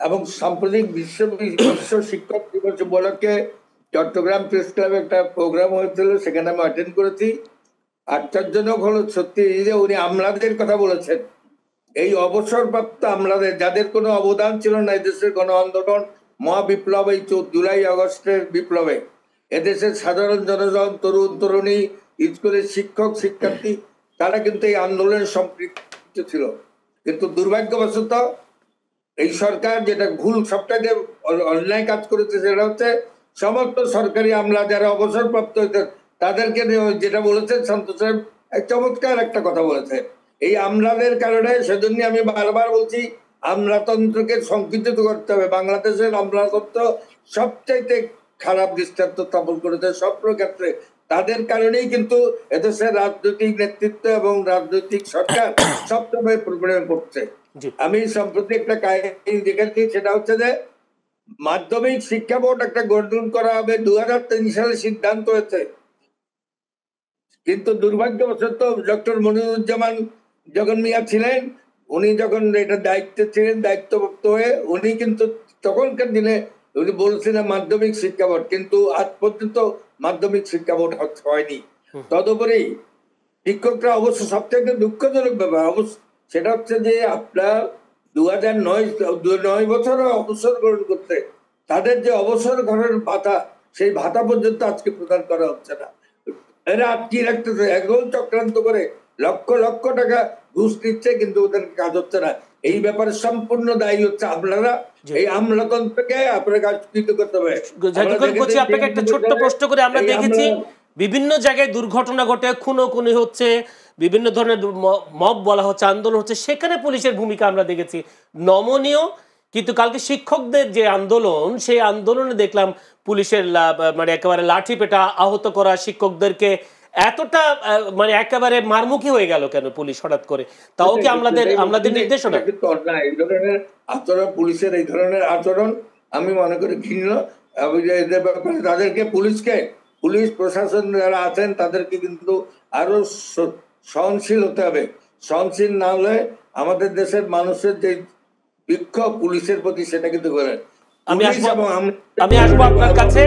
এবং সাম্প্রতিক বিশ্ব শিক্ষক দিবস উপলক্ষে চট্টগ্রাম প্রেস ক্লাবে একটা প্রোগ্রাম হয়েছিল, সেখানে আমি অ্যাটেন্ড করেছি। আশ্চর্যজনক হলো সত্যি যে উনি আমলাদের কথা বলেছেন। এই অবসরপ্রাপ্ত আমলাদের, যাদের কোনো অবদান ছিল না এদেশের গণ আন্দোলন, মহাবিপ্লব, এই জুলাই আগস্টের বিপ্লবে এদেশের সাধারণ জনগণ, তরুণ তরুণী, স্কুলের শিক্ষক শিক্ষার্থী, তারা কিন্তু এই আন্দোলনে সম্পৃক্ত ছিল। কিন্তু দুর্ভাগ্যবশত এই সরকার যেটা ভুল, সবটাকে অন্যায় কাজ করেছে, সেটা হচ্ছে সমস্ত সরকারি আমলা যারা অবসরপ্রাপ্ত হয়েছে তাদেরকে যেটা বলেছেন সন্তোষ সাহেব, চমৎকার একটা কথা বলেছে। এই আমলাদের কারণে, সেজন্য আমি বারবার বলছি আমলাতন্ত্রকে সংকুচিত করতে হবে। বাংলাদেশের আমলাতন্ত্র সবচাইতে খারাপ দৃষ্টান্ত স্থাপন করেছে সব ক্ষেত্রে। তাদের কারণেই কিন্তু এদেশের রাজনৈতিক নেতৃত্ব এবং রাজনৈতিক সরকার সবসময় প্রবলেমে পড়ছে। আমি সম্প্রতি একটা কাহিনী দেখেছি, সেটা হচ্ছে যে মাধ্যমিক শিক্ষা বোর্ড একটা গঠন করা হবে 2003 সালে সিদ্ধান্ত হয়েছে, কিন্তু দুর্ভাগ্যবশত ডক্টর মনিরুজ্জামান যখন মিয়া ছিলেন, উনি যখন এটা দায়িত্বে ছিলেন, দায়িত্বপ্রাপ্ত হয়ে উনি কিন্তু তখনকার দিনে উনি বলছিলেন মাধ্যমিক শিক্ষা বোর্ড, কিন্তু আজ পর্যন্ত মাধ্যমিক শিক্ষা বোর্ড হয়নি। তদুপরি শিক্ষকরা অবশ্য সবথেকে দুঃখজনক ব্যাপার অবশ্য সেটা হচ্ছে যে আপনার 2009 বছরে অবসর গ্রহণ করতে, তাদের যে অবসর গ্রহণের ভাতা, সেই ভাতা পর্যন্ত আজকে প্রদান করা হচ্ছে না। এরা আটকিয়ে রাখতেছে, একদম চক্রান্ত করে লক্ষ লক্ষ টাকা ঘুষ দিচ্ছে, কিন্তু ওদের কাজ হচ্ছে না। এই ব্যাপারে সম্পূর্ণ দায়ী হচ্ছে আপনারা। এই আমলাতন্ত্রকে আপনারা কাজকৃত করতে হবে। আপনাকে একটা ছোট্ট প্রশ্ন করে, আমরা দেখেছি বিভিন্ন জায়গায় দুর্ঘটনা ঘটে, খুনোখুনি হচ্ছে, বিভিন্ন ধরনের মব বলা হচ্ছে, আন্দোলন হচ্ছে, সেখানে পুলিশের ভূমিকা আমরা দেখেছি নমনীয়। কিন্তু কালকে শিক্ষকদের যে আন্দোলন, সেই আন্দোলনে দেখলাম পুলিশের মানে একেবারে লাঠি পেটা আহত করা, শিক্ষকদেরকে এতটা মানে একেবারে মারমুখী হয়ে গেল কেন পুলিশ হঠাৎ করে? তাও কি আমলাদের নির্দেশনা? এই ধরনের আচরণ, পুলিশের এই ধরনের আচরণ আমি মনে করি ঘৃণ্য। তাদেরকে পুলিশ প্রশাসন যারা আছেন তাদেরকে কিন্তু আরো সহনশীল হতে হবে। সহনশীল না হলে আমাদের দেশের মানুষের যে বিক্ষোভ পুলিশের প্রতি, সেটা কিন্তু আমি আসবো আপনার কাছে।